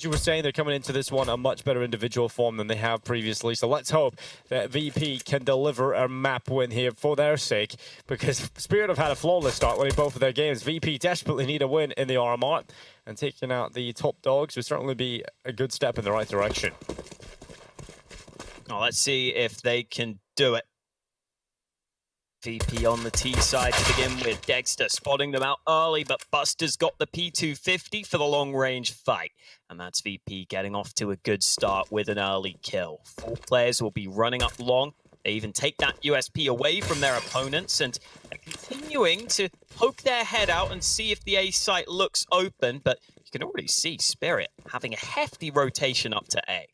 you were saying, they're coming into this one a much better individual form than they have previously. So let's hope that VP can deliver a map win here for their sake, because Spirit have had a flawless start winning both of their games. VP desperately need a win in the RMR, and taking out the top dogs would certainly be a good step in the right direction. Well, let's see if they can do it. VP on the T side to begin with. Dexter spotting them out early, but Buster's got the P250 for the long-range fight. And that's VP getting off to a good start with an early kill. 4 players will be running up long. They even take that USP away from their opponents and are continuing to poke their head out and see if the A site looks open. But you can already see Spirit having a hefty rotation up to A.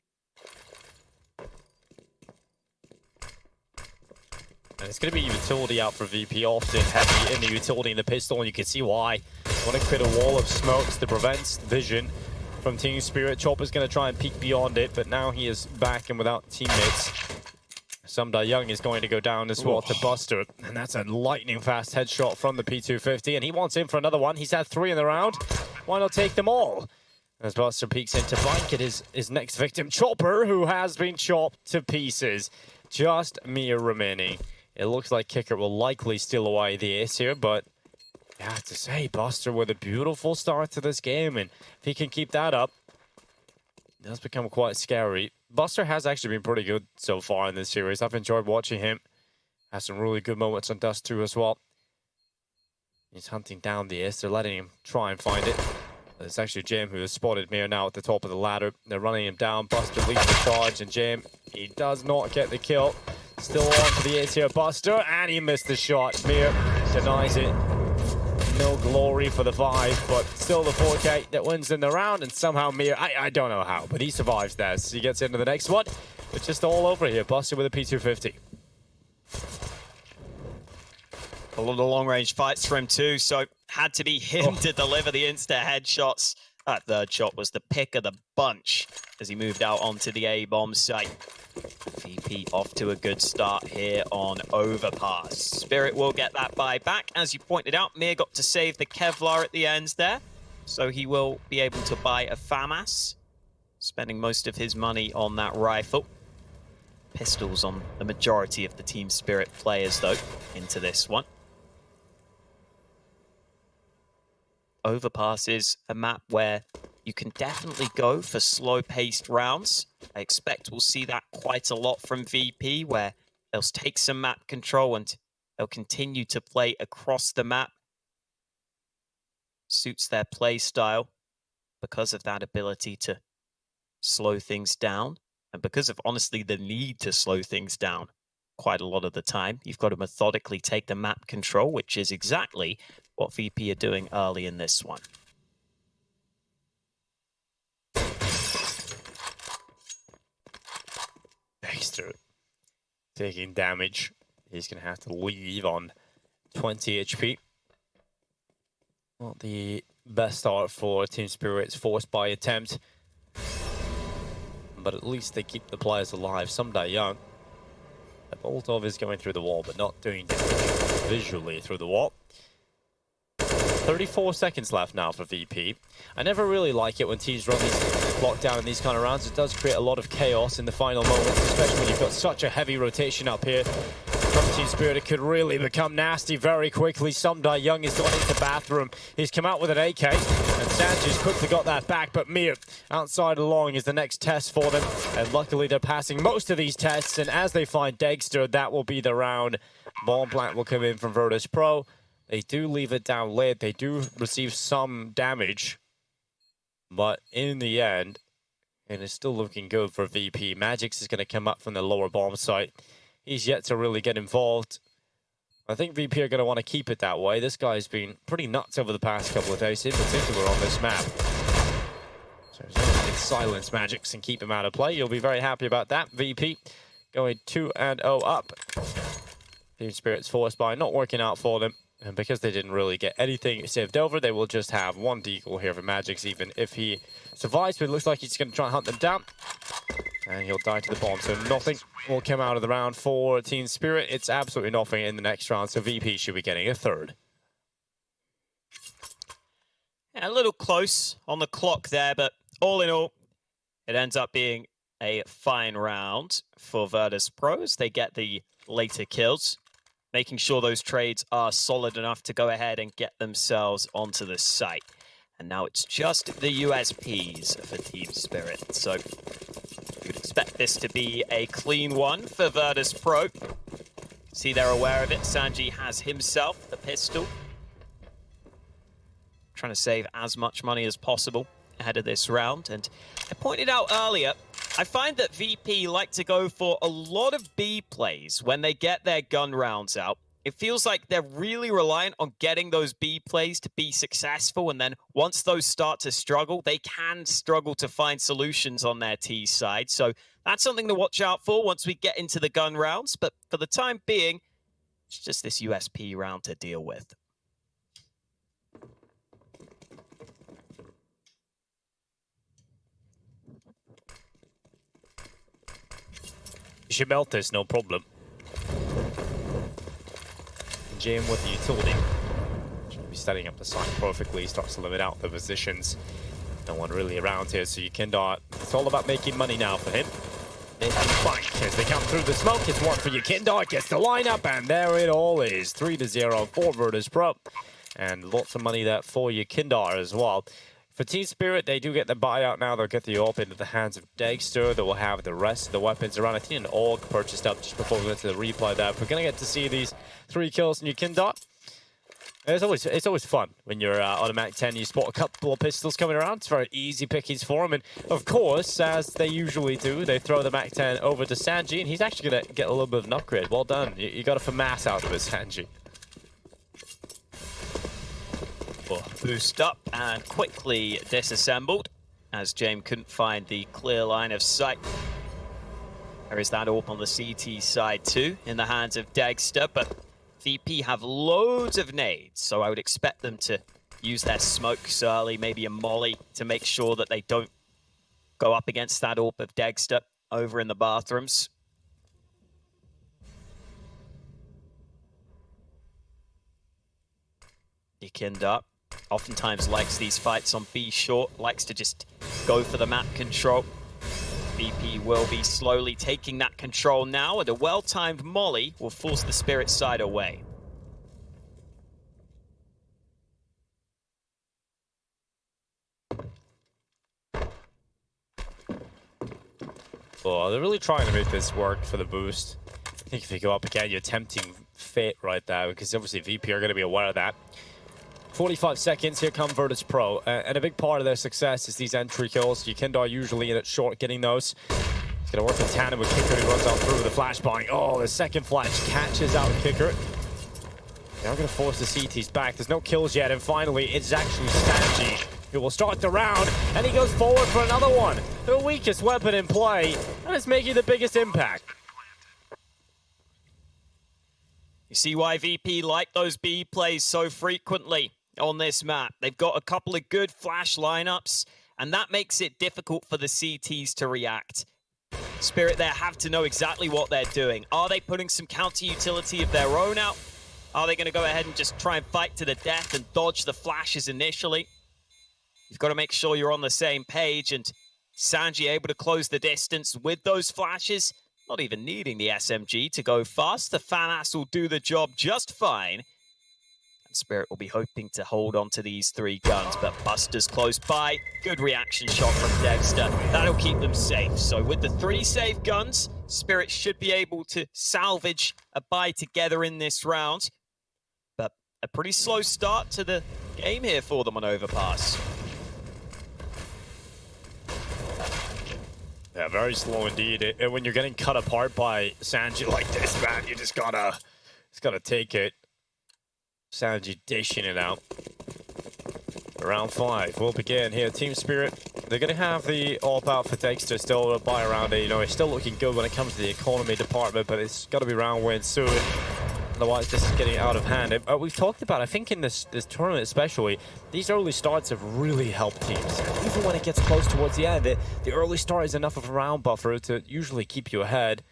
And it's going to be utility out for VP, often heavy in the utility in the pistol, and you can see why. Want to create a wall of smokes that prevents vision from Team Spirit. Chopper's going to try and peek beyond it, but now he is back and without teammates. Semoga Young is going to go down as well to Buster, and that's a lightning fast headshot from the P250, and he wants in for another one. He's had 3 in the round. Why not take them all? As Buster peeks into blanket his next victim, Chopper, who has been chopped to pieces. Just mere remaining. It looks like Kicker will likely steal away the ace here, but I have to say, Buster with a beautiful start to this game, and if he can keep that up, it does become quite scary. Buster has actually been pretty good so far in this series. I've enjoyed watching him. Has some really good moments on Dust 2 as well. He's hunting down the ace. They're letting him try and find it. It's actually Jim who has spotted Mir now at the top of the ladder. They're running him down. Buster leads the charge, and Jim, he does not get the kill. Still on for the ace here, Buster, and he missed the shot. Mir denies it. No glory for the 5, but still the 4K that wins in the round, and somehow Mir, I don't know how, but he survives that. So he gets into the next one. It's just all over here. Buster with a P250. A lot of long-range fights for him too, so had to be him to deliver the insta-headshots. That third shot was the pick of the bunch as he moved out onto the A-bomb site. VP off to a good start here on Overpass. Spirit will get that buy back. As you pointed out, Mir got to save the Kevlar at the ends there, so he will be able to buy a FAMAS, spending most of his money on that rifle. Pistols on the majority of the Team Spirit players, though, into this one. Overpass is a map where you can definitely go for slow-paced rounds. I expect we'll see that quite a lot from VP, where they'll take some map control and they'll continue to play across the map. Suits their play style because of that ability to slow things down, and because of, honestly, the need to slow things down quite a lot of the time. You've got to methodically take the map control, which is exactly what VP are doing early in this one. Dexter taking damage. He's going to have to leave on 20 HP. Not the best start for Team Spirit's forced by attempt, but at least they keep the players alive. Semoga Young. Boltov is going through the wall, but not doing damage visually through the wall. 34 seconds left now for VP. I never really like it when teams run these lockdown in these kind of rounds. It does create a lot of chaos in the final moments, especially when you've got such a heavy rotation up here. From Team Spirit, it could really become nasty very quickly. Semoga Young has gone into the bathroom. He's come out with an AK, and Sanchez quickly got that back, but Mir outside along is the next test for them. And luckily, they're passing most of these tests, and as they find Dexter, that will be the round. Bomb plant will come in from Virtus.Pro. They do leave it down late. They do receive some damage. But in the end, it is still looking good for VP. Magix is going to come up from the lower bomb site. He's yet to really get involved. I think VP are going to want to keep it that way. This guy's been pretty nuts over the past couple of days, in particular on this map. So as long as you can silence Magix and keep him out of play, you'll be very happy about that. VP going 2-0 up. Team Spirit's forced by not working out for them. And because they didn't really get anything saved over, they will just have one deagle here for Magix, even if he survives. But it looks like he's going to try and hunt them down. And he'll die to the bomb. So nothing will come out of the round for Team Spirit. It's absolutely nothing in the next round. So VP should be getting a third. Yeah, a little close on the clock there, but all in all, It ends up being a fine round for Virtus.Pro as they get the later kills, making sure those trades are solid enough to go ahead and get themselves onto the site. And now it's just the USPs for Team Spirit. So you'd expect this to be a clean one for Virtus.Pro. See, they're aware of it. Sanji has himself the pistol. Trying to save as much money as possible ahead of this round. And I pointed out earlier, I find that VP like to go for a lot of B plays when they get their gun rounds out. It feels like they're really reliant on getting those B plays to be successful, and then once those start to struggle, they can struggle to find solutions on their T side. So that's something to watch out for once we get into the gun rounds, but for the time being, it's just this USP round to deal with. You should melt this, no problem. Jam with the utility. Should be setting up the site perfectly. Starts to limit out the positions. No one really around here, so you can dot. It's all about making money now for him. Making bank as they come through the smoke. It's one for Yukindar. Gets the lineup, and there it all is. 3-0 for Virtus.Pro. And lots of money there for Yukindar as well. For Team Spirit, they do get the buyout now. They'll get the AWP into the hands of Dexter. They will have the rest of the weapons around. I think an AUG purchased up just before we went to the replay there. We're going to get to see these 3 kills in Yukindar. It's always fun when you're on a Mac 10. You spot a couple of pistols coming around. It's very easy pickings for him. And of course, as they usually do, they throw the Mac 10 over to Sanji. And he's actually going to get a little bit of an upgrade. Well done. You got a FAMAS out of it, Sanji. Boost up and quickly disassembled as James couldn't find the clear line of sight. There is that AWP on the CT side too in the hands of Dexter, but VP have loads of nades, so I would expect them to use their smokes early, maybe a molly to make sure that they don't go up against that AWP of Dexter over in the bathrooms. Yukindar oftentimes likes these fights on B short, likes to just go for the map control. VP will be slowly taking that control now, and a well-timed molly will force the Spirit side away. Oh, they're really trying to make this work for the boost. I think if you go up again, you're tempting fate right there, because obviously VP are going to be aware of that. 45 seconds, here come Virtus.Pro. And a big part of their success is these entry kills. Yukindar usually in it short getting those. He's going to work in tandem with Kicker, who runs out through with the flashbang. Oh, the second flash catches out Kicker. They're going to force the CTs back. There's no kills yet, and finally, it's actually Sanji who will start the round, and he goes forward for another one. The weakest weapon in play, and it's making the biggest impact. You see why VP like those B plays so frequently on this map. They've got a couple of good flash lineups, and that makes it difficult for the CTs to react. Spirit there have to know exactly what they're doing. Are they putting some counter utility of their own out? Are they going to go ahead and just try and fight to the death and dodge the flashes initially? You've got to make sure you're on the same page, and Sanji able to close the distance with those flashes, not even needing the SMG to go fast. The FAMAS will do the job just fine. Spirit will be hoping to hold on to these 3 guns, but Buster's close by. Good reaction shot from Dexter. That'll keep them safe. So with the 3 safe guns, Spirit should be able to salvage a buy together in this round. But a pretty slow start to the game here for them on Overpass. Yeah, very slow indeed. And when you're getting cut apart by Sanji like this, man, you just gotta take it. Sanji dishing it out. Round 5 will begin here. Team Spirit, they're going to have the AWP out for Dexter still by around it. You know, it's still looking good when it comes to the economy department, but it's got to be round win soon. Otherwise, this is getting out of hand. And, we've talked about, I think in this tournament especially, these early starts have really helped teams. Even when it gets close towards the end, the early start is enough of a round buffer to usually keep you ahead.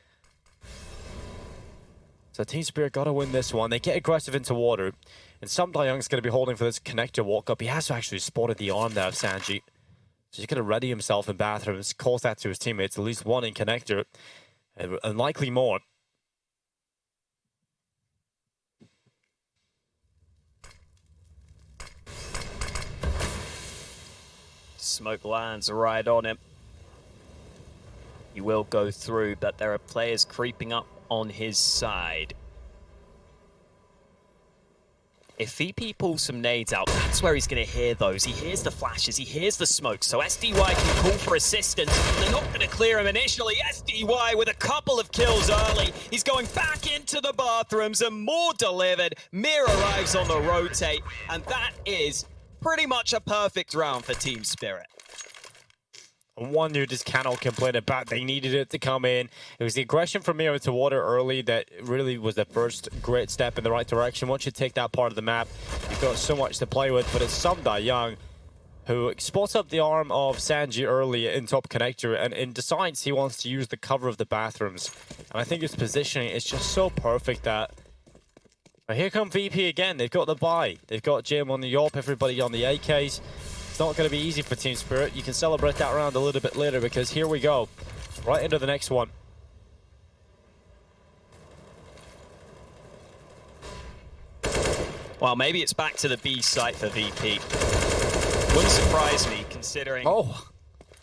So Team Spirit got to win this one. They get aggressive into water. And Young's going to be holding for this connector walk-up. He has actually spotted the arm there of Sanji. So he's going to ready himself in bathrooms, calls that to his teammates, at least one in connector, and likely more. Smoke lands right on him. He will go through, but there are players creeping up on his side. If VP pulls some nades out, that's where he's going to hear those. He hears the flashes, he hears the smoke, so SDY can call for assistance. They're not going to clear him initially. SDY with a couple of kills early. He's going back into the bathrooms and more delivered. Mir arrives on the rotate, and that is pretty much a perfect round for Team Spirit. One you just cannot complain about. They needed it to come in. It was the aggression from Mir into water early that really was the first great step in the right direction. Once you take that part of the map, you've got so much to play with. But it's Sumda Young who spots up the arm of Sanji early in top connector and decides he wants to use the cover of the bathrooms. And I think his positioning is just so perfect that... But here come VP again. They've got the buy. They've got Jim on the Yop, everybody on the AKs. It's not going to be easy for Team Spirit. You can celebrate that round a little bit later because here we go. Right into the next one. Well, maybe it's back to the B site for VP. Wouldn't surprise me considering... Oh.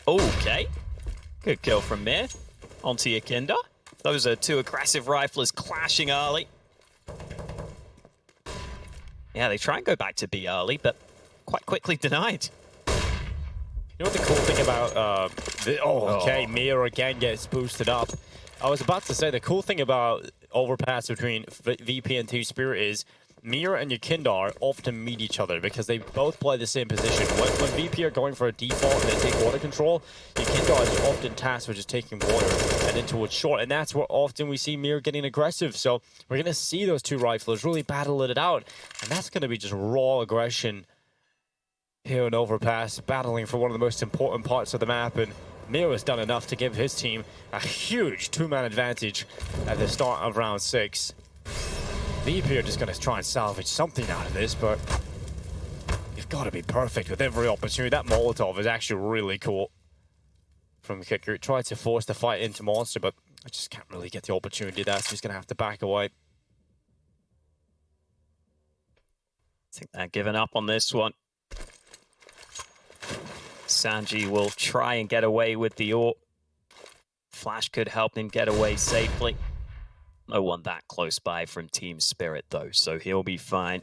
Okay. Good kill from Mir. Onto Yakinda. Those are two aggressive riflers clashing early. Yeah, they try and go back to B early, but quite quickly denied. You know what the cool thing about... Mir again gets boosted up. I was about to say the cool thing about overpass between VP and Team Spirit is Mir and Yakindar often meet each other because they both play the same position. When VP are going for a default and they take water control, Yakindar is often tasked with just taking water and then towards short, and that's where often we see Mir getting aggressive. So we're going to see those two riflers really battle it out, and that's going to be just raw aggression here in overpass, battling for one of the most important parts of the map, and Mir has done enough to give his team a huge two-man advantage at the start of round 6. VP are just going to try and salvage something out of this, but you've got to be perfect with every opportunity. That Molotov is actually really cool from Kicker. Tried to force the fight into Monster, but I just can't really get the opportunity there, so he's going to have to back away. I think they're giving up on this one. Sanji will try and get away with the AWP. Flash could help him get away safely. No one that close by from Team Spirit, though, so he'll be fine.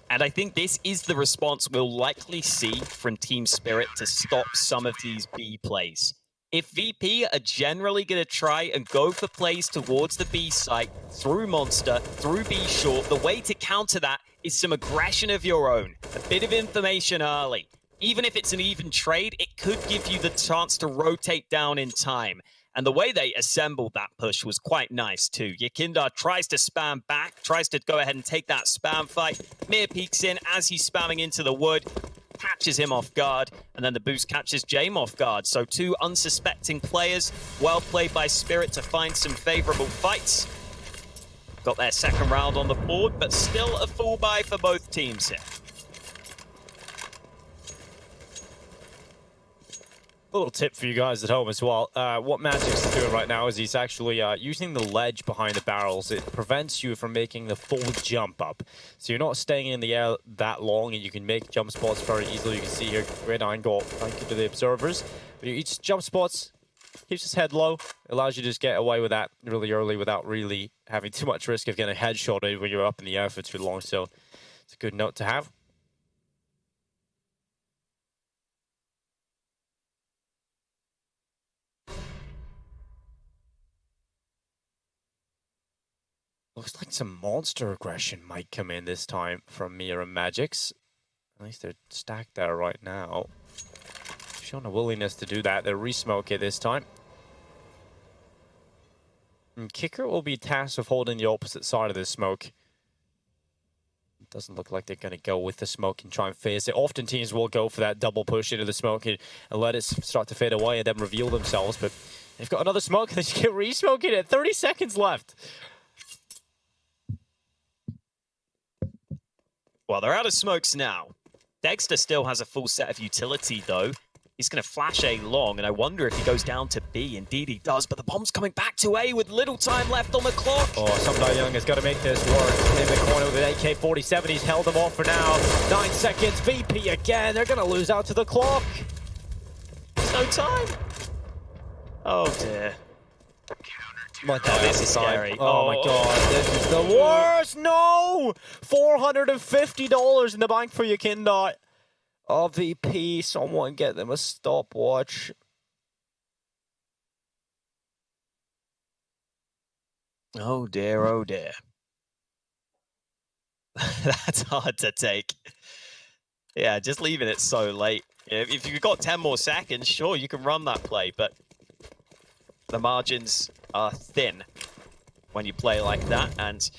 And I think this is the response we'll likely see from Team Spirit to stop some of these B plays. If VP are generally going to try and go for plays towards the B site, through Monster, through B short, the way to counter that is some aggression of your own. A bit of information early. Even if it's an even trade, it could give you the chance to rotate down in time. And the way they assembled that push was quite nice too. Yakinda tries to spam back, tries to go ahead and take that spam fight. Mir peeks in as he's spamming into the wood, catches him off guard, and then the boost catches Jame off guard. So two unsuspecting players, well played by Spirit to find some favorable fights. Got their second round on the board, but still a full buy for both teams here. A little tip for you guys at home as well. What Magic's doing right now is he's actually using the ledge behind the barrels. It prevents you from making the full jump up. So you're not staying in the air that long, and you can make jump spots very easily. You can see here, great angle. Thank you to the observers. But each jump spots keeps his head low. Allows you to just get away with that really early without really having too much risk of getting headshotted when you're up in the air for too long. So it's a good note to have. Looks like some monster aggression might come in this time from Mir and Magix. At least they're stacked there right now. Shown a willingness to do that. They'll re-smoke it this time. And Kicker will be tasked with holding the opposite side of this smoke. It doesn't look like they're going to go with the smoke and try and phase it. Often teams will go for that double push into the smoke and let it start to fade away and then reveal themselves. But they've got another smoke and they just get re-smoking it. 30 seconds left. Well, they're out of smokes now. Dexter still has a full set of utility, though. He's going to flash A long, and I wonder if he goes down to B. Indeed he does, but the bomb's coming back to A with little time left on the clock. Oh, Semoga Young has got to make this work. In the corner with an AK-47, he's held them off for now. 9 seconds, VP again. They're going to lose out to the clock. There's no time. Oh, dear. This is scary. Oh my god, this is the worst. No! $450 in the bank for Yakindot. Oh, VP, someone get them a stopwatch. Oh dear, oh dear. That's hard to take. Yeah, just leaving it so late. If you've got 10 more seconds, sure, you can run that play, but the margins are thin when you play like that. And,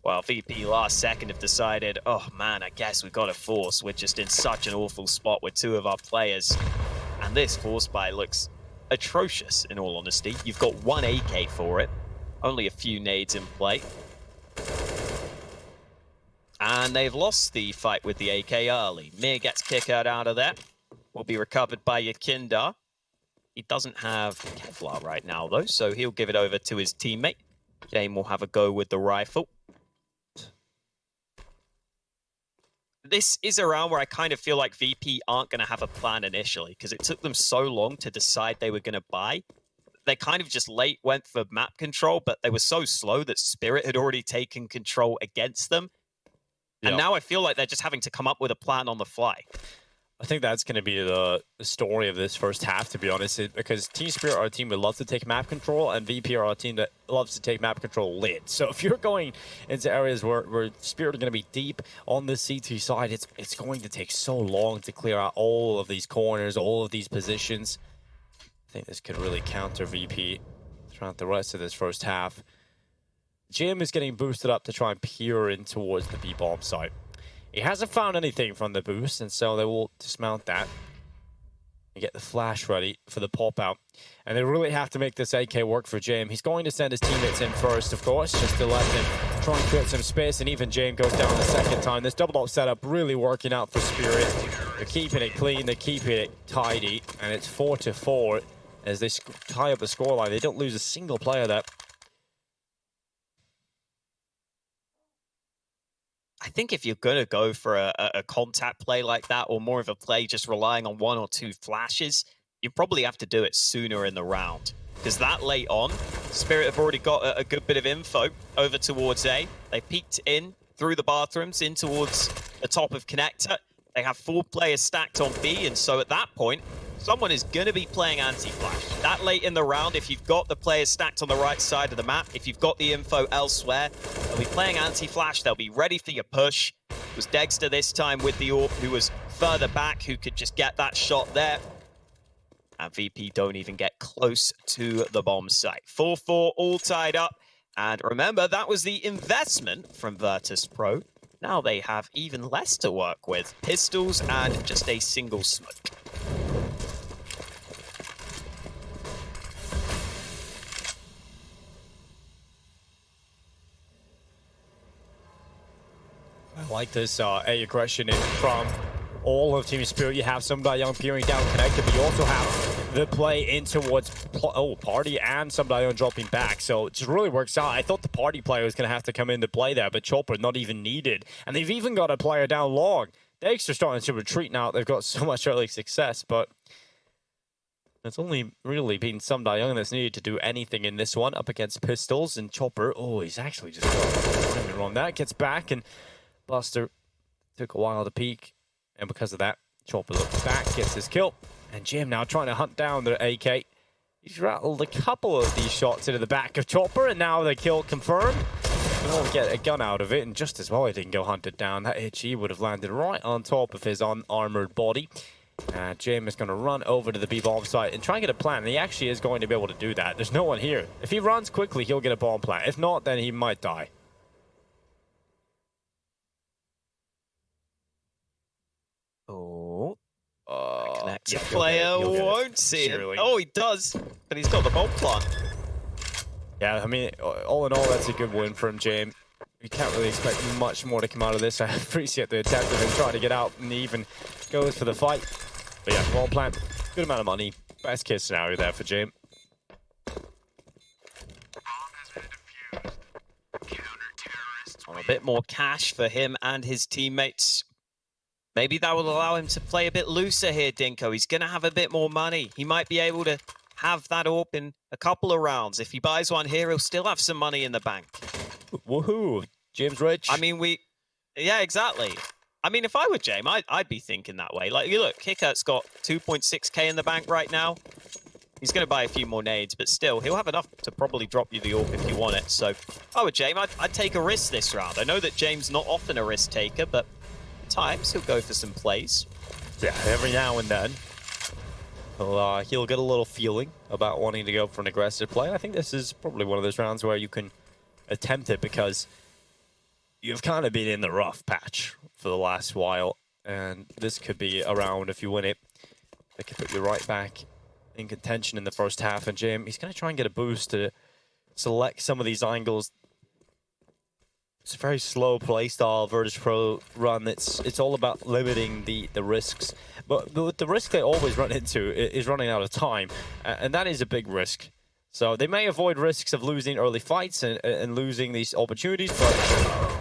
well, VP last second have decided, oh man, I guess we've got to force. We're just in such an awful spot with 2 of our players. And this force buy looks atrocious, in all honesty. You've got 1 AK for it. Only a few nades in play. And they've lost the fight with the AK early. Mir gets kicked out of there. Will be recovered by Yakinda. He doesn't have Kevlar right now, though, so he'll give it over to his teammate. Jame will have a go with the rifle. This is a round where I kind of feel like VP aren't going to have a plan initially, because it took them so long to decide they were going to buy. They kind of just went for map control, but they were so slow that Spirit had already taken control against them. And now I feel like they're just having to come up with a plan on the fly. I think that's going to be the story of this first half, to be honest, because Team Spirit are a team that loves to take map control, and VP are a team that loves to take map control late. So if you're going into areas where Spirit are going to be deep on the CT side, it's going to take so long to clear out all of these corners, all of these positions. I think this could really counter VP throughout the rest of this first half. Jim is getting boosted up to try and peer in towards the B-bomb site. He hasn't found anything from the boost, and so they will dismount that and get the flash ready for the pop-out. And they really have to make this AK work for Jame. He's going to send his teammates in first, of course, just to let them try and create some space, and even Jame goes down the second time. This double-up setup really working out for Spirit. They're keeping it clean, they're keeping it tidy, and it's 4-4 as they tie up the scoreline. They don't lose a single player there. I think if you're going to go for a contact play like that, or more of a play just relying on 1 or 2 flashes, you probably have to do it sooner in the round. Because that late on, Spirit have already got a good bit of info over towards A. They peeked in through the bathrooms in towards the top of Connector. They have 4 players stacked on B, and so at that point, someone is going to be playing anti-flash. That late in the round, if you've got the players stacked on the right side of the map, if you've got the info elsewhere, they'll be playing anti-flash, they'll be ready for your push. It was Dexter this time with the AWP, who was further back, who could just get that shot there. And VP don't even get close to the bomb site. 4-4, all tied up. And remember, that was the investment from Virtus.Pro. Now they have even less to work with. Pistols and just a single smoke. I like this A aggression in from all of Team Spirit. You have Semoga Young peering down Connector, but you also have the play in towards Party and Semoga Young dropping back. So it just really works out. I thought the Party player was going to have to come into play there, but Chopper not even needed. And they've even got a player down long. Dexter starting to retreat now. They've got so much early success, but it's only really been Semoga Young that's needed to do anything in this one up against Pistols. And Chopper, oh, he's actually just got wrong. That gets back, and Buster took a while to peek, and because of that, Chopper looks back, gets his kill, and Jim now trying to hunt down the AK. He's rattled a couple of these shots into the back of Chopper, and now the kill confirmed. He won't get a gun out of it, and just as well he didn't go hunt it down. That HE would have landed right on top of his unarmored body. Jim is going to run over to the B-bomb site and try and get a plant, and he actually is going to be able to do that. There's no one here. If he runs quickly, he'll get a bomb plant. If not, then he might die. Oh, Yeah, player won't see it. Oh, he does, but he's got the bomb plant. Yeah, I mean, all in all, that's a good win from Jame. You can't really expect much more to come out of this. I appreciate the attempt of him trying to get out, and he even goes for the fight. But yeah, bomb plant Good amount of money. Best case scenario there for Jim. A bit more cash for him and his teammates. Maybe that will allow him to play a bit looser here, Dinko. He's going to have a bit more money. He might be able to have that AWP in a couple of rounds. If he buys one here, he'll still have some money in the bank. Woohoo! James Rich. I mean, yeah, exactly. I mean, if I were James, I'd be thinking that way. Like, you look, Kickert's got 2.6k in the bank right now. He's going to buy a few more nades, but still, he'll have enough to probably drop you the AWP if you want it. So, if I were James, I'd take a risk this round. I know that James not often a risk taker, but at times he'll go for some plays. Yeah, every now and then. He'll get a little feeling about wanting to go for an aggressive play. I think this is probably one of those rounds where you can attempt it because you've kind of been in the rough patch for the last while, and this could be a round, if you win it, that could put you right back in contention in the first half. And Jim, he's going to try and get a boost to select some of these angles. It's a very slow playstyle Virtus.Pro run. It's all about limiting the risks. But the risk they always run into is running out of time, and that is a big risk. So they may avoid risks of losing early fights and losing these opportunities, but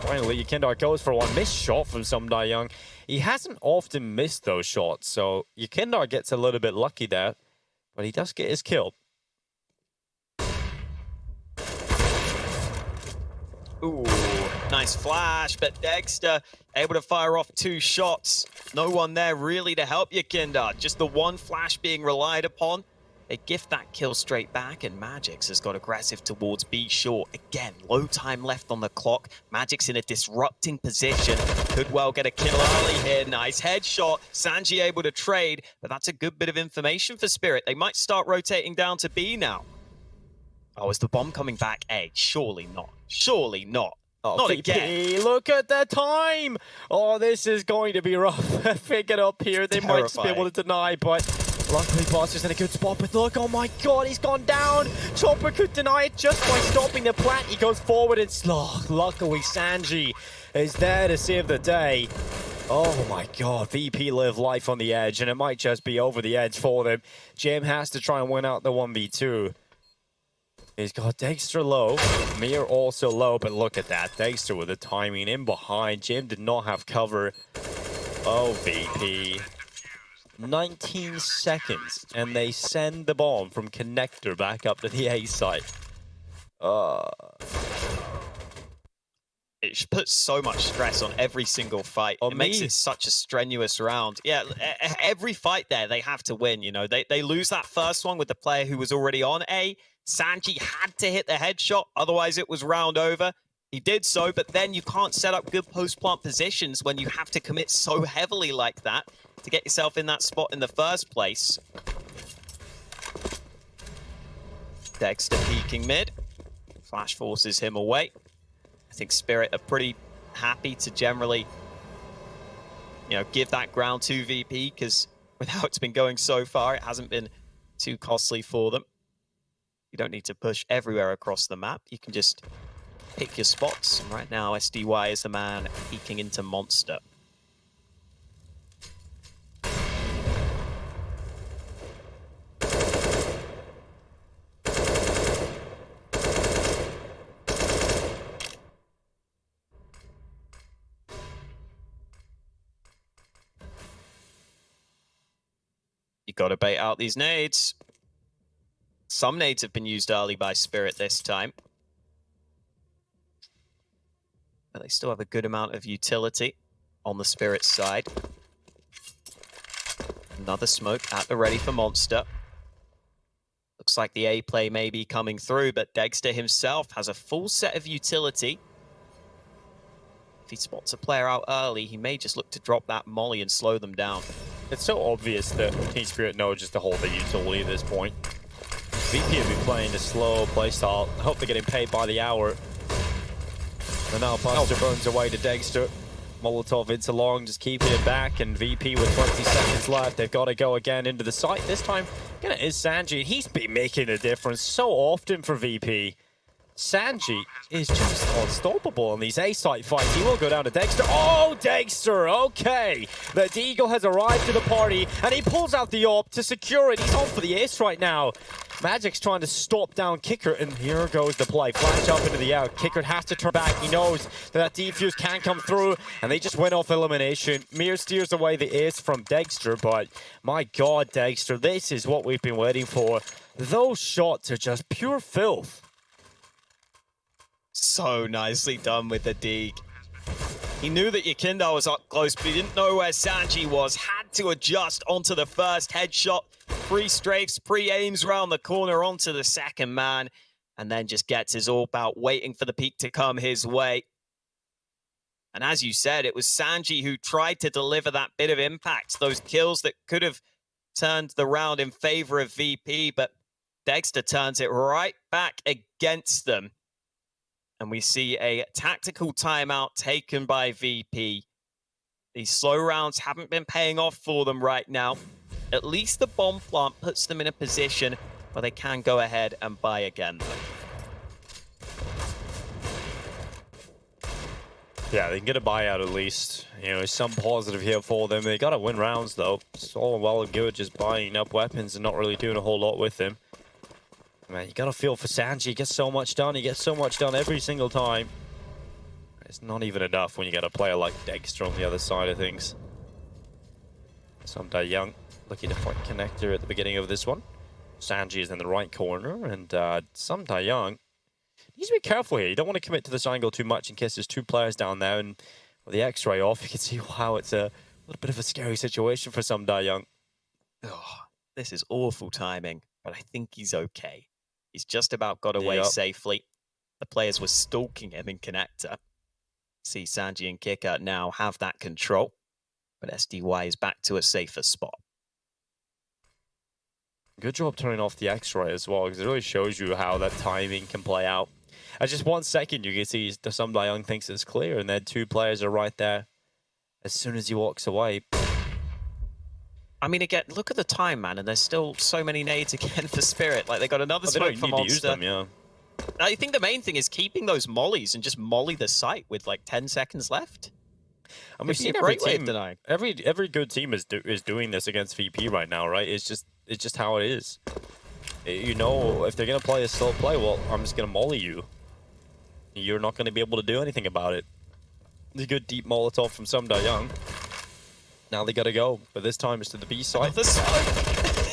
finally Yekindar goes for one missed shot from Semoga Young. He hasn't often missed those shots, so Yekindar gets a little bit lucky there, but he does get his kill. Ooh, nice flash, but Dexter able to fire off 2 shots. No one there really to help Yekindar. Just the one flash being relied upon. They gift that kill straight back, and Magix has got aggressive towards B short. Again, low time left on the clock. Magix in a disrupting position. Could well get a kill early here. Nice headshot. Sanji able to trade, but that's a good bit of information for Spirit. They might start rotating down to B now. Oh, is the bomb coming back A? Surely not. Surely not. Oh, not VP, again. Look at the time. Oh, this is going to be rough. Pick it up here. They might just be able to deny, but luckily Boss is in a good spot. But look, oh my god, he's gone down. Chopper could deny it just by stopping the plant. He goes forward and luckily Sanji is there to save the day. Oh my god, VP live life on the edge, and it might just be over the edge for them. Jim has to try and win out the 1v2. He's got Dexter low, Mir also low, but look at that. Dexter with the timing in behind. Jim did not have cover. Oh, VP. 19 seconds, and they send the bomb from connector back up to the A site. It puts so much stress on every single fight. It makes it such a strenuous round. Yeah, every fight there, they have to win, you know. They lose that first one with the player who was already on A. Sanji had to hit the headshot, otherwise it was round over. He did so, but then you can't set up good post-plant positions when you have to commit so heavily like that to get yourself in that spot in the first place. Dexter peeking mid. Flash forces him away. I think Spirit are pretty happy to generally, you know, give that ground to VP, because with how it's been going so far, it hasn't been too costly for them. You don't need to push everywhere across the map. You can just pick your spots. And right now, SDY is the man peeking into Monster. You got to bait out these nades. Some nades have been used early by Spirit this time. But they still have a good amount of utility on the Spirit side. Another smoke at the ready for Monster. Looks like the A play may be coming through, but Dexter himself has a full set of utility. If he spots a player out early, he may just look to drop that molly and slow them down. It's so obvious that Team Spirit know just to hold the utility at this point. VP have been playing the slow playstyle. I hope they're getting paid by the hour. And now Buster burns away to Dexter. Molotov into long, just keeping it back, and VP with 20 seconds left. They've got to go again into the site. This time, again, it is Sanji. He's been making a difference so often for VP. Sanji is just unstoppable in these A-site fights. He will go down to Dexter. Oh, Dexter, okay. The Deagle has arrived to the party, and he pulls out the AWP to secure it. He's on for the ace right now. Magic's trying to stop down Kicker, and here goes the play. Flash up into the out. Kicker has to turn back. He knows that defuse can come through, and they just went off elimination. Mir steers away the ace from Dexter, but my God, Dexter, this is what we've been waiting for. Those shots are just pure filth. So nicely done with the dig. He knew that Yakindar was up close, but he didn't know where Sanji was. Had to adjust onto the first headshot. Pre-strafes, pre-aims round the corner onto the second man, and then just gets his AWP out, waiting for the peak to come his way. And as you said, it was Sanji who tried to deliver that bit of impact, those kills that could have turned the round in favor of VP, but Dexter turns it right back against them. And we see a tactical timeout taken by VP. These slow rounds haven't been paying off for them right now. At least the bomb plant puts them in a position where they can go ahead and buy again. Yeah, they can get a buyout at least. You know, some positive here for them. They got to win rounds, though. It's all well and good just buying up weapons and not really doing a whole lot with them. Man, you got to feel for Sanji. He gets so much done. He gets so much done every single time. It's not even enough when you got a player like Dexter on the other side of things. Someday Young looking to fight connector at the beginning of this one. Sanji is in the right corner, and Someday Young needs to be careful here. You don't want to commit to this angle too much in case there's two players down there, and with the X-ray off, you can see how it's a little bit of a scary situation for Someday Young. Oh, this is awful timing, but I think he's okay. He's just about got away safely. The players were stalking him in connector. See Sanji and Kicker now have that control, but SDY is back to a safer spot. Good job turning off the X-ray as well, because it really shows you how that timing can play out. At just 1 second, you can see Someday Young thinks it's clear, and then two players are right there as soon as he walks away. I mean, again, look at the time, man, and there's still so many nades again for Spirit. Like, they got another smoke for Monster. Use them, yeah. I think the main thing is keeping those mollies and just molly the site with like 10 seconds left. And we've seen every team, every good team is doing this against VP right now, right? It's just how it is. You know, if they're gonna play a slow play, well, I'm just gonna molly you. You're not gonna be able to do anything about it. The good deep Molotov from Someday Young. Now they gotta go, but this time it's to the B side.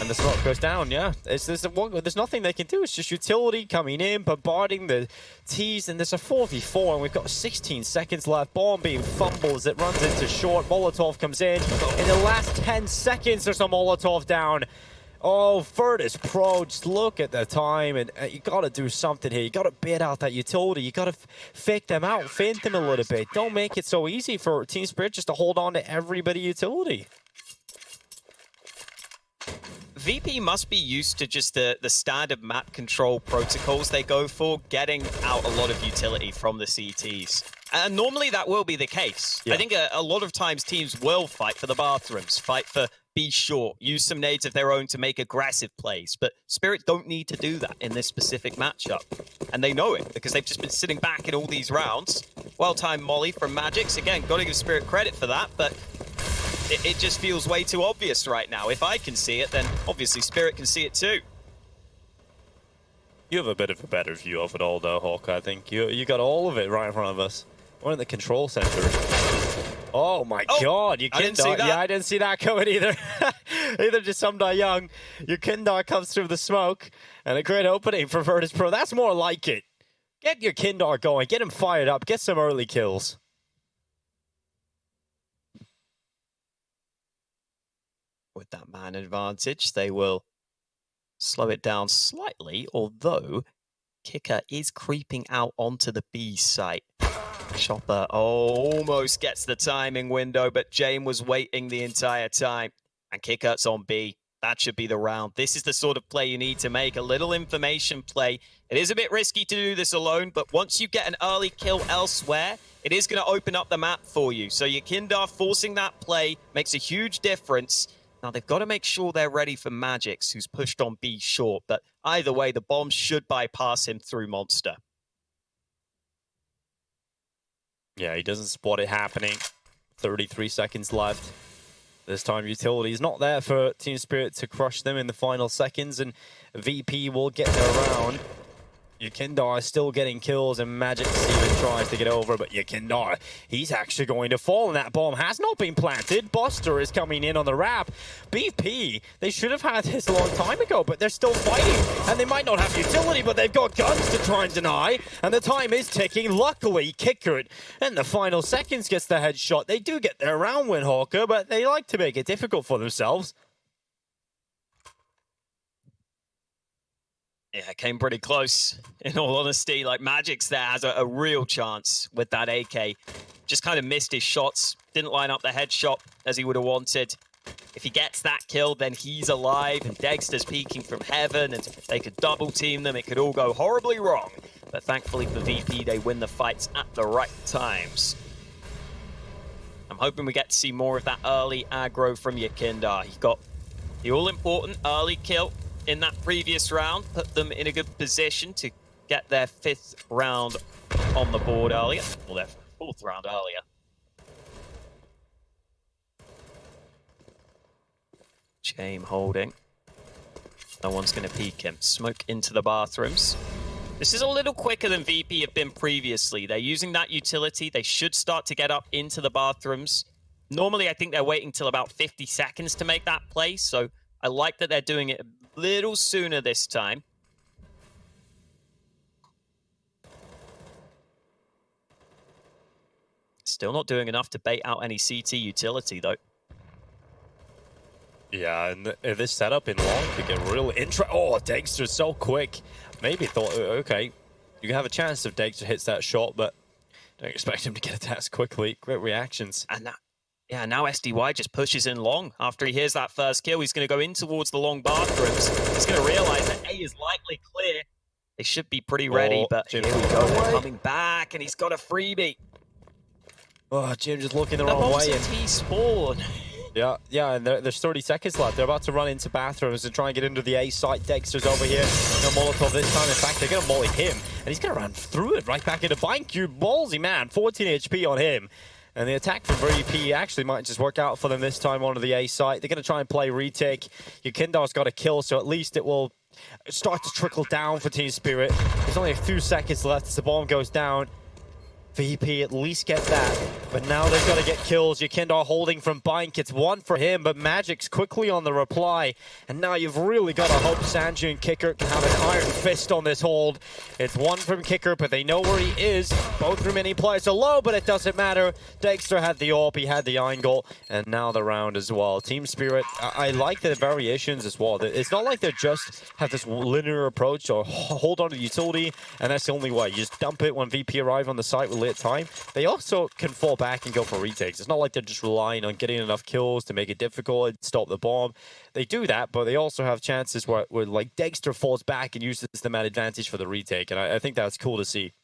And the smoke goes down, yeah. There's nothing they can do. It's just utility coming in, bombarding the T's, and there's a 4v4, and we've got 16 seconds left. Bomb being fumbled as it runs into short. Molotov comes in. In the last 10 seconds, there's a Molotov down. Oh, Virtus.Pro, just look at the time, and you got to do something here. You got to bait out that utility. You got to fake them out, feint them a little bit. Don't make it so easy for Team Spirit just to hold on to everybody utility. VP must be used to just the standard map control protocols they go for, getting out a lot of utility from the CTs. And normally that will be the case. Yeah. I think a lot of times teams will fight for the bathrooms, fight for be short, use some nades of their own to make aggressive plays. But Spirit don't need to do that in this specific matchup. And they know it because they've just been sitting back in all these rounds. Well-timed molly from Magix. Again, got to give Spirit credit for that, but it just feels way too obvious right now. If I can see it, then obviously Spirit can see it too. You have a bit of a better view of it all, though, Hawk. I think you got all of it right in front of us. We're in the control center. Oh my God! You didn't see that. Yeah, I didn't see that coming either. Either just Someday Young. Your Kindar comes through the smoke, and a great opening for Virtus.Pro. That's more like it. Get your Kindar going. Get him fired up. Get some early kills. With that man advantage, they will slow it down slightly, although Kicker is creeping out onto the B site. Chopper almost gets the timing window, but Jane was waiting the entire time. And Kicker's on B. That should be the round. This is the sort of play you need to make, a little information play. It is a bit risky to do this alone, but once you get an early kill elsewhere, it is going to open up the map for you. So your Kindar forcing that play makes a huge difference. Now, they've got to make sure they're ready for Magix, who's pushed on B short. But either way, the bomb should bypass him through Monster. Yeah, he doesn't spot it happening. 33 seconds left. This time utility is not there for Team Spirit to crush them in the final seconds, and VP will get their round. Yukindar is still getting kills, and Magic even tries to get over, but Yukindar, he's actually going to fall, and that bomb has not been planted. Buster is coming in on the wrap. BP, they should have had this a long time ago, but they're still fighting, and they might not have utility, but they've got guns to try and deny, and the time is ticking. Luckily, Kickert in the final seconds gets the headshot. They do get their round win, Hawker, but they like to make it difficult for themselves. Yeah, it came pretty close, in all honesty. Like, Magic's there has a real chance with that AK. Just kind of missed his shots, didn't line up the headshot as he would have wanted. If he gets that kill, then he's alive, and Dexter's peeking from heaven, and they could double team them. It could all go horribly wrong. But thankfully for VP, they win the fights at the right times. I'm hoping we get to see more of that early aggro from Yukindar. He got the all-important early kill in that previous round, put them in a good position to get their 5th round on the board earlier. Well, their 4th round earlier. James holding. No one's going to peek him. Smoke into the bathrooms. This is a little quicker than VP have been previously. They're using that utility. They should start to get up into the bathrooms. Normally, I think they're waiting till about 50 seconds to make that play, so I like that they're doing it a little sooner this time. Still not doing enough to bait out any CT utility, though. Yeah, and this setup in long could get real Oh, Dexter's so quick. Maybe thought, okay, you can have a chance if Dexter hits that shot, but don't expect him to get it as quickly. Great reactions. And that, yeah, now SDY just pushes in long. After he hears that first kill, he's going to go in towards the long bathrooms. He's going to realize that A is likely clear. They should be pretty ready, but here we go. They're coming back, and he's got a freebie. Oh, Jim just looking the wrong way. And T-spawn. Yeah, and there's 30 seconds left. They're about to run into bathrooms and try and get into the A site. Dexter's over here. No Molotov this time. In fact, they're going to molly him, and he's going to run through it right back into BankQ. Ballsy, man. 14 HP on him. And the attack from VP actually might just work out for them this time onto the A site. They're going to try and play retake. Yukindar's got a kill, so at least it will start to trickle down for Team Spirit. There's only a few seconds left as the bomb goes down. VP at least get that, but now they've got to get kills. Yukindar holding from Bank. It's one for him, but Magic's quickly on the reply. And now you've really got to hope Sanju and Kicker can have an iron fist on this hold. It's one from Kicker, but they know where he is. Both remaining players are low, but it doesn't matter. Dexter had the AWP, he had the iron goal, and now the round as well. Team Spirit, I like the variations as well. It's not like they just have this linear approach or hold on to the utility, and that's the only way. You just dump it when VP arrive on the site with time. They also can fall back and go for retakes. It's not like they're just relying on getting enough kills to make it difficult and stop the bomb. They do that, but they also have chances where like Dexter falls back and uses them at advantage for the retake, and I think that's cool to see.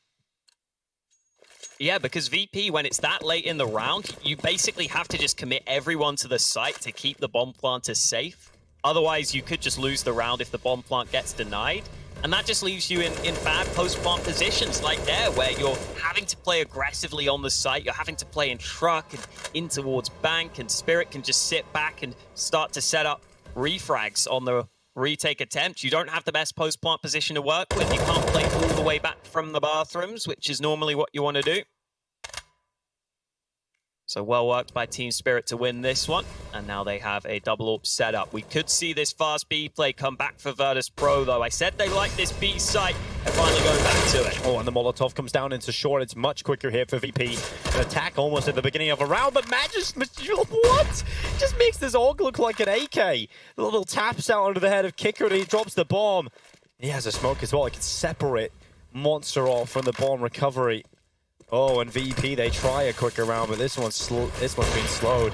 Yeah, because VP, when it's that late in the round, you basically have to just commit everyone to the site to keep the bomb planter safe. Otherwise, you could just lose the round if the bomb plant gets denied. And that just leaves you in bad post-plant positions like there, where you're having to play aggressively on the site, you're having to play in truck and in towards bank, and Spirit can just sit back and start to set up refrags on the retake attempt. You don't have the best post-plant position to work with. You can't play all the way back from the bathrooms, which is normally what you want to do. So well worked by Team Spirit to win this one. And now they have a double AWP setup. We could see this fast B play come back for Virtus.Pro, though. I said they like this B site. They're finally going back to it. Oh, and the Molotov comes down into short. It's much quicker here for VP. An attack almost at the beginning of a round, but what? Just makes this AUG look like an AK. The little taps out under the head of Kicker, and he drops the bomb. He has a smoke as well. He can separate Monster off from the bomb recovery. Oh, and VP, they try a quicker round, but this one's been slowed.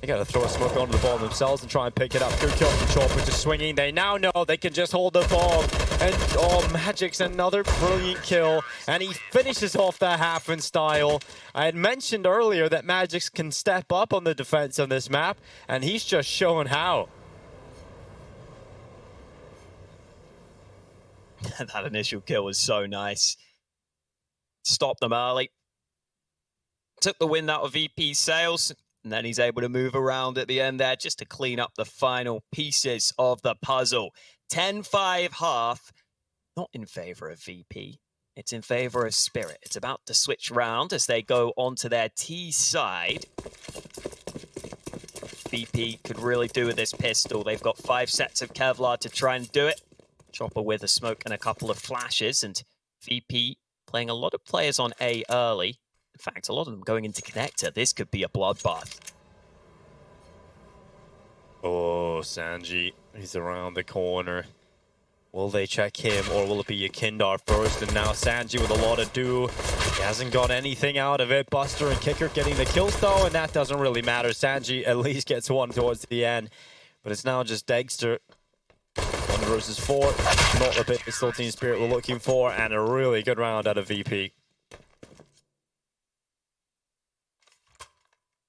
They gotta throw a smoke onto the bomb themselves and try and pick it up. Good kill from Chopper, just swinging. They now know they can just hold the bomb. And oh, Magic's another brilliant kill, and he finishes off that half in style. I had mentioned earlier that Magic's can step up on the defense on this map, and he's just showing how. That initial kill was so nice. Stop them early. took the win out of VP's sails, and then he's able to move around at the end there just to clean up the final pieces of the puzzle. 10-5 half, not in favor of VP. It's in favor of Spirit. It's about to switch round as they go onto their T side. VP could really do with this pistol. They've got 5 sets of Kevlar to try and do it. Chopper with a smoke and a couple of flashes, and VP playing a lot of players on A early. In fact, a lot of them going into connector. This could be a bloodbath. Oh, Sanji, he's around the corner. Will they check him, or will it be Yakindar first? And now Sanji with a lot of do. He hasn't got anything out of it. Buster and Kicker getting the kills, though, and that doesn't really matter. Sanji at least gets one towards the end. But it's now just Dexter. 1 versus 4. Not the pistol Team Spirit we're looking for, and a really good round out of VP.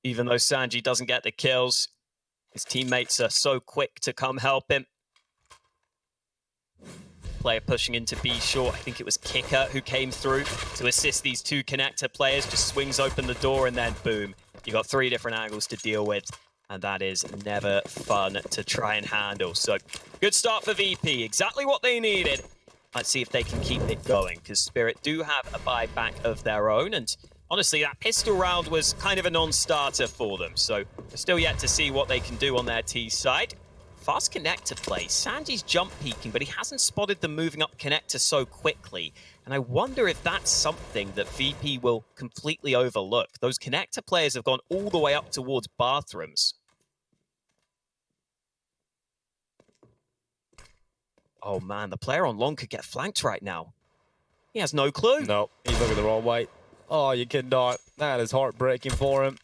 Even though Sanji doesn't get the kills, his teammates are so quick to come help him. Player pushing into B short. I think it was Kicker who came through to assist these 2 connector players. Just swings open the door, and then boom. You got 3 different angles to deal with, and that is never fun to try and handle. So good start for VP. Exactly what they needed. Let's see if they can keep it going, because Spirit do have a buyback of their own, and honestly, that pistol round was kind of a non-starter for them, so we're still yet to see what they can do on their T side. Fast connector play. Sanji's jump peeking, but he hasn't spotted them moving up connector so quickly, and I wonder if that's something that VP will completely overlook. Those connector players have gone all the way up towards bathrooms. Oh man, the player on long could get flanked right now. He has no clue. No, he's looking the wrong way. Oh, you cannot. That is heartbreaking for him.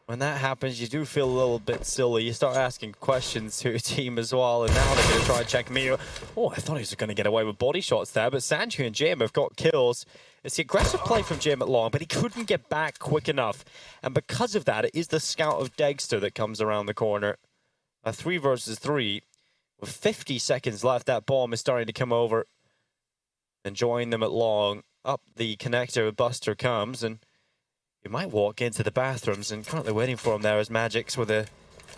When that happens, you do feel a little bit silly. You start asking questions to your team as well, and now they're going to try and check Mio. Oh, I thought he was going to get away with body shots there, but Sanji and Jim have got kills. It's the aggressive play from Jim at long, but he couldn't get back quick enough. And because of that, it is the scout of Dexter that comes around the corner. A 3 versus 3. With 50 seconds left, that bomb is starting to come over and join them at long. Up the connector, Buster comes, and he might walk into the bathrooms, and currently waiting for him there is Magix with a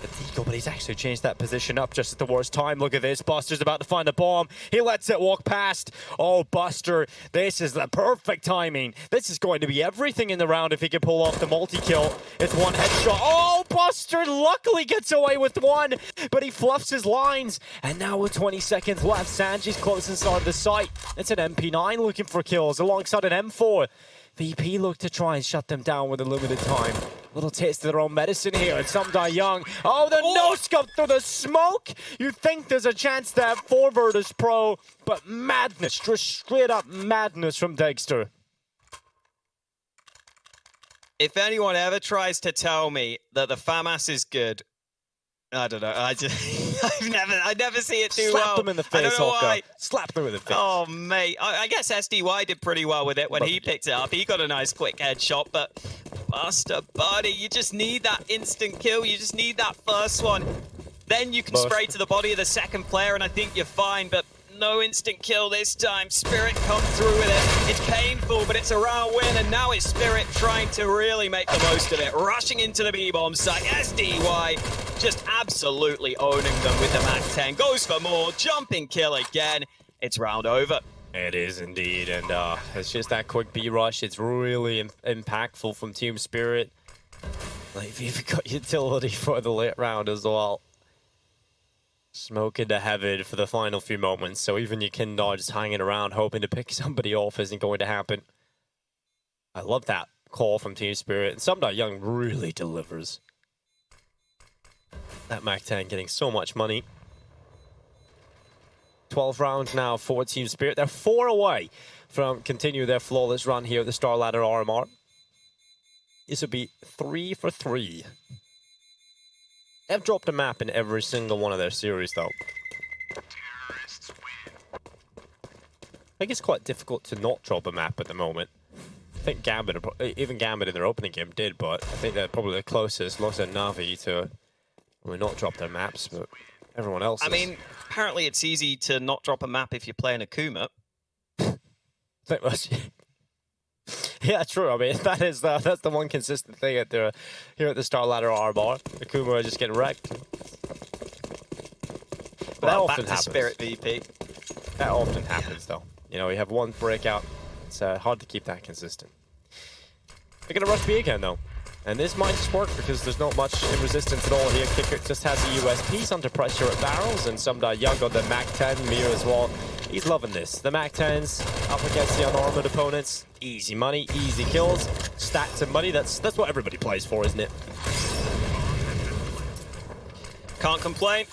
deagle, but he's actually changed that position up just at the worst time. Look at this. Buster's about to find the bomb. He lets it walk past. Oh, Buster, this is the perfect timing. This is going to be everything in the round if he can pull off the multi-kill. It's 1 headshot. Oh, Buster luckily gets away with 1, but he fluffs his lines. And now with 20 seconds left, Sanji's close inside the site. It's an MP9 looking for kills alongside an M4. VP look to try and shut them down with a limited time. Little taste of their own medicine here, and some die young. Oh, the no-scope through the smoke! You think there's a chance there for Virtus.Pro, but madness, just straight-up madness from Dexter. If anyone ever tries to tell me that the FAMAS is good, I don't know. I never see it too well. Slap them in the face, I don't know why. Slap them in the face. Oh, mate. I guess SDY did pretty well with it when he picked it up. He got a nice quick headshot, but Buster, buddy, you just need that instant kill. You just need that first one. Then you can spray to the body of the second player, and I think you're fine, but no instant kill this time. Spirit come through with it. It's painful, but it's a round win, and now it's Spirit trying to really make the most of it. Rushing into the B-bomb site. SDY just absolutely owning them with the MAC-10. Goes for more. Jumping kill again. It's round over. It is indeed, and it's just that quick B-rush. It's really impactful from Team Spirit. They've even got utility for the late round as well. Smoke into heaven for the final few moments, so even Yakindar just hanging around hoping to pick somebody off isn't going to happen. I love that call from Team Spirit, and Sumda Young really delivers. That MAC-10 getting so much money. 12 rounds now for Team Spirit. They're 4 away from continue their flawless run here at the StarLadder RMR. This would be 3 for 3. They've dropped a map in every single one of their series, though. I think it's quite difficult to not drop a map at the moment. I think Gambit, even Gambit in their opening game did, but I think they're probably the closest, most at Na'Vi, to not drop their maps, but everyone else I mean, apparently it's easy to not drop a map if you're playing Akuma. Yeah, true. I mean, that's the one consistent thing at the here at the StarLadder RMR. Akuma just getting wrecked. But that often back to happens. Spirit VP. That often happens, though. You know, you have one breakout. It's hard to keep that consistent. They're gonna rush B again, though. And this might just work because there's not much resistance at all here. Kicker just has a USP. He's under pressure at barrels, and some Young on the MAC-10 Mir as well. He's loving this. The MAC-10s up against the unarmored opponents. Easy money, easy kills, stats and money. That's what everybody plays for, isn't it? Can't complain.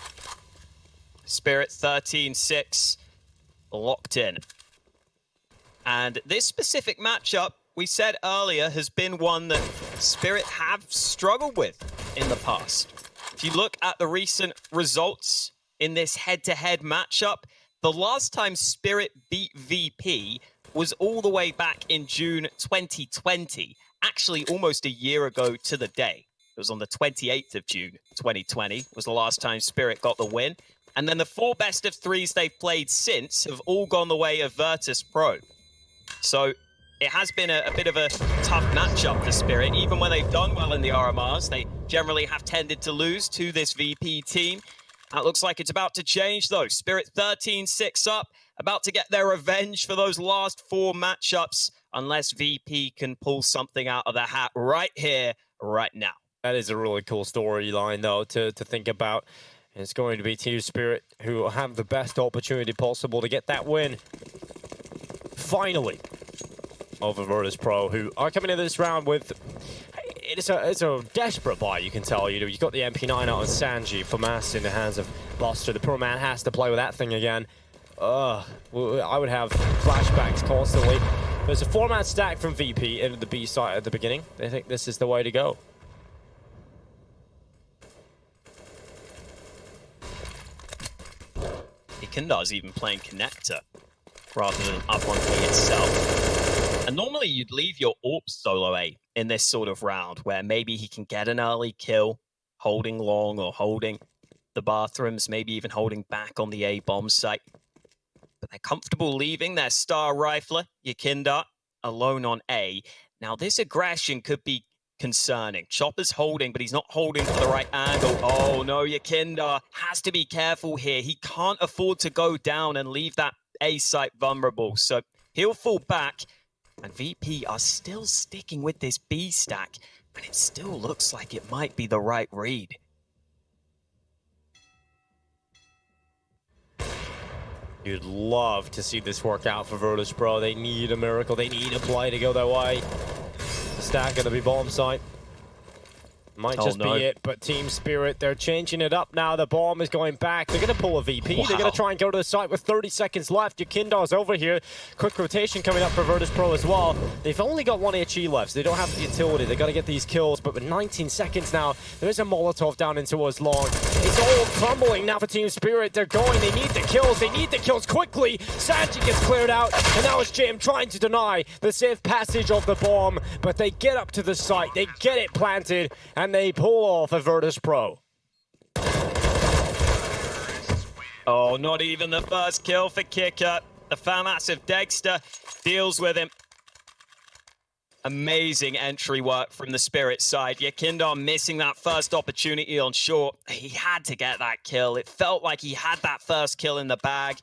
Spirit 13-6 locked in. And this specific matchup, we said earlier, has been one that Spirit have struggled with in the past. If you look at the recent results in this head-to-head matchup, the last time Spirit beat VP was all the way back in June 2020. Actually, almost a year ago to the day. It was on the 28th of June 2020 was the last time Spirit got the win. And then the 4 best of 3s they've played since have all gone the way of Virtus.Pro. So it has been a bit of a tough matchup for Spirit. Even when they've done well in the RMRs, they generally have tended to lose to this VP team. That looks like it's about to change, though. Spirit 13-6 up, about to get their revenge for those last 4 matchups, unless VP can pull something out of the hat right here, right now. That is a really cool storyline, though, to think about. It's going to be Team Spirit who have the best opportunity possible to get that win. Finally, over Virtus.Pro, who are coming into this round with... It's a desperate buy, you can tell. You know, you've got the MP9 out on Sanji, FAMAS in the hands of Buster. The pro man has to play with that thing again. I would have flashbacks constantly. There's a 4-man stack from VP into the B site at the beginning. They think this is the way to go. Ikendar's even playing connector rather than up on B itself. And normally you'd leave your AWP solo A in this sort of round where maybe he can get an early kill, holding long or holding the bathrooms, maybe even holding back on the A bomb site. But they're comfortable leaving their star rifler, Yakindar, alone on A. Now this aggression could be concerning. Chopper's holding, but he's not holding for the right angle. Oh no, Yakindar has to be careful here. He can't afford to go down and leave that A site vulnerable. So he'll fall back. And VP are still sticking with this B stack, but it still looks like it might be the right read. You'd love to see this work out for Virtus.Pro. They need a miracle. They need a play to go their way. The stack going to be bomb site. Might just be it, but Team Spirit, they're changing it up now. The bomb is going back. They're going to pull a VP. Wow. They're going to try and go to the site with 30 seconds left. Yakindar's over here. Quick rotation coming up for Virtus.Pro as well. They've only got 1 HE left, so they don't have the utility. They've got to get these kills, but with 19 seconds now, there's a Molotov down into us long. It's all crumbling now for Team Spirit. They're going. They need the kills. They need the kills quickly. Sanji gets cleared out, and now it's Jim trying to deny the safe passage of the bomb, but they get up to the site. They get it planted, and they pull off a Virtus.Pro. Oh, not even the first kill for Kicker. The FAMAS of Dexter deals with him. Amazing entry work from the Spirit side. Yakindar missing that first opportunity on short. He had to get that kill. It felt like he had that first kill in the bag,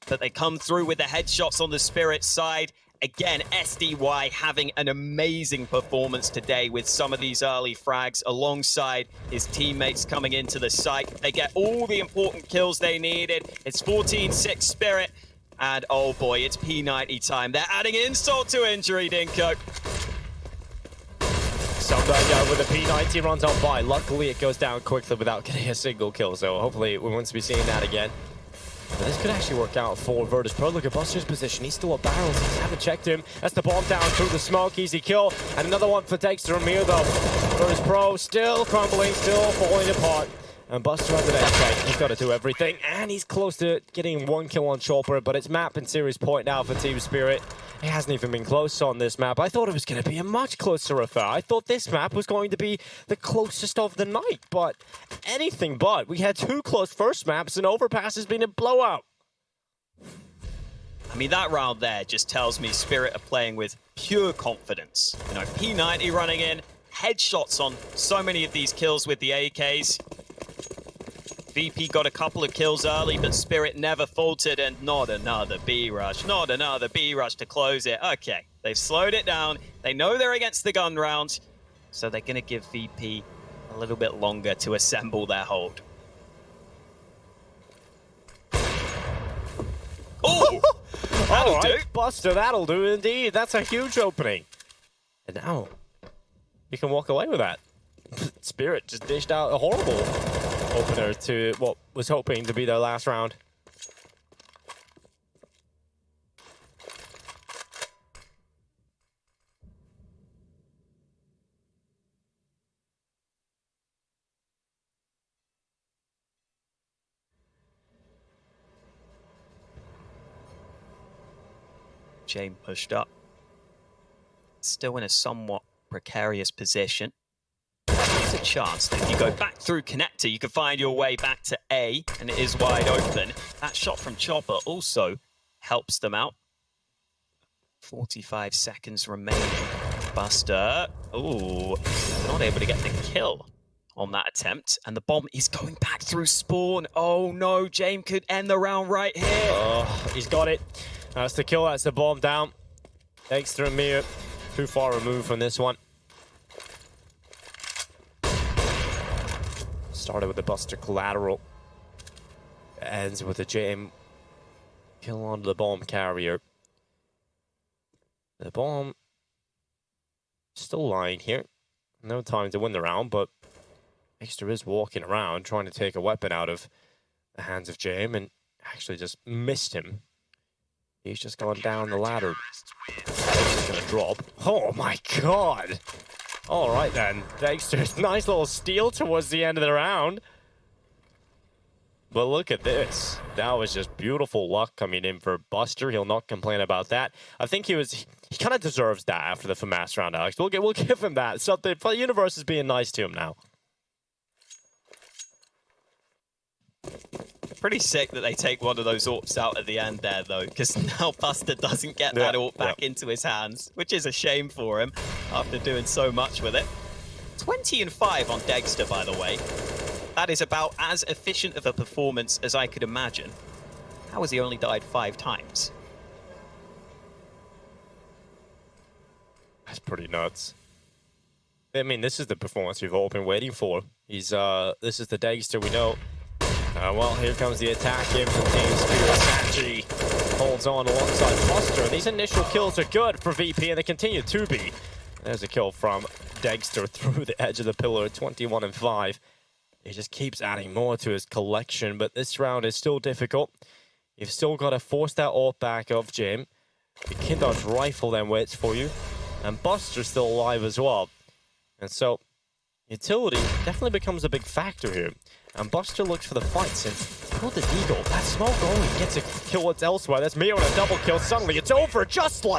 but they come through with the headshots on the Spirit side. Again, SDY having an amazing performance today with some of these early frags alongside his teammates coming into the site. They get all the important kills they needed. It's 14-6 Spirit. And oh boy, it's P90 time. They're adding insult to injury, Dinko. Semoga with a P90 runs on by. Luckily, it goes down quickly without getting a single kill. So hopefully we won't be seeing that again. But this could actually work out for Virtus.Pro. Look at Buster's position. He's still at barrels. He haven't checked him. That's the bomb down through the smoke. Easy kill. And another one for Dexter and Mir, though. Virtus.Pro still crumbling, still falling apart. And Buster under that. He's got to do everything. And he's close to getting 1 kill on Chopper. But it's map and series point now for Team Spirit. It hasn't even been close on this map. I thought it was going to be a much closer affair. I thought this map was going to be the closest of the night, but anything but. We had 2 close first maps, and Overpass has been a blowout. I mean, that round there just tells me Spirit are playing with pure confidence. You know, P90 running in, headshots on so many of these kills with the AKs. VP got a couple of kills early, but Spirit never faltered, and not another B rush. Not another B rush to close it. Okay, they've slowed it down. They know they're against the gun round, so they're going to give VP a little bit longer to assemble their hold. Oh! That'll do. Buster, that'll do indeed. That's a huge opening. And now, you can walk away with that. Spirit just dished out a horrible opener to what was hoping to be their last round. Jame pushed up. Still in a somewhat precarious position. There's a chance that if you go back through connector, you can find your way back to A, and it is wide open. That shot from Chopper also helps them out. 45 seconds remaining. Buster, ooh, not able to get the kill on that attempt, and the bomb is going back through spawn. Oh no, Jame could end the round right here. Oh, he's got it. That's the kill, that's the bomb down. Extra Mir, too far removed from this one. Started with the Buster collateral. Ends with a Jame kill onto the bomb carrier. The bomb still lying here. No time to win the round, but Extra is walking around trying to take a weapon out of the hands of Jame and actually just missed him. He's just gone down the ladder. He's gonna drop. Oh my god! Alright then, Dexter's nice little steal towards the end of the round. But look at this. That was just beautiful luck coming in for Buster. He'll not complain about that. I think he kind of deserves that after the FAMAS round, Alex. We'll give him that. So the universe is being nice to him now. Pretty sick that they take one of those AWPs out at the end there, though, because now Buster doesn't get that AWP back into his hands, which is a shame for him after doing so much with it. 20 and 5 on Dexter, by the way. That is about as efficient of a performance as I could imagine. How has he only died 5 times? That's pretty nuts. I mean, this is the performance we've all been waiting for. This is the Dexter we know. Well, here comes the attack in from Team Spirit. Sanji holds on alongside Buster. These initial kills are good for VP, and they continue to be. There's a kill from Dexter through the edge of the pillar, 21 and 5. He just keeps adding more to his collection, but this round is still difficult. You've still got to force that AWP back of Jim. The Kindard's rifle then waits for you, and Buster's still alive as well. And so, utility definitely becomes a big factor here. And Buster looks for the fights and pulled the deagle. That smoke only gets a kill elsewhere. That's Mir on a double kill. Suddenly it's over just like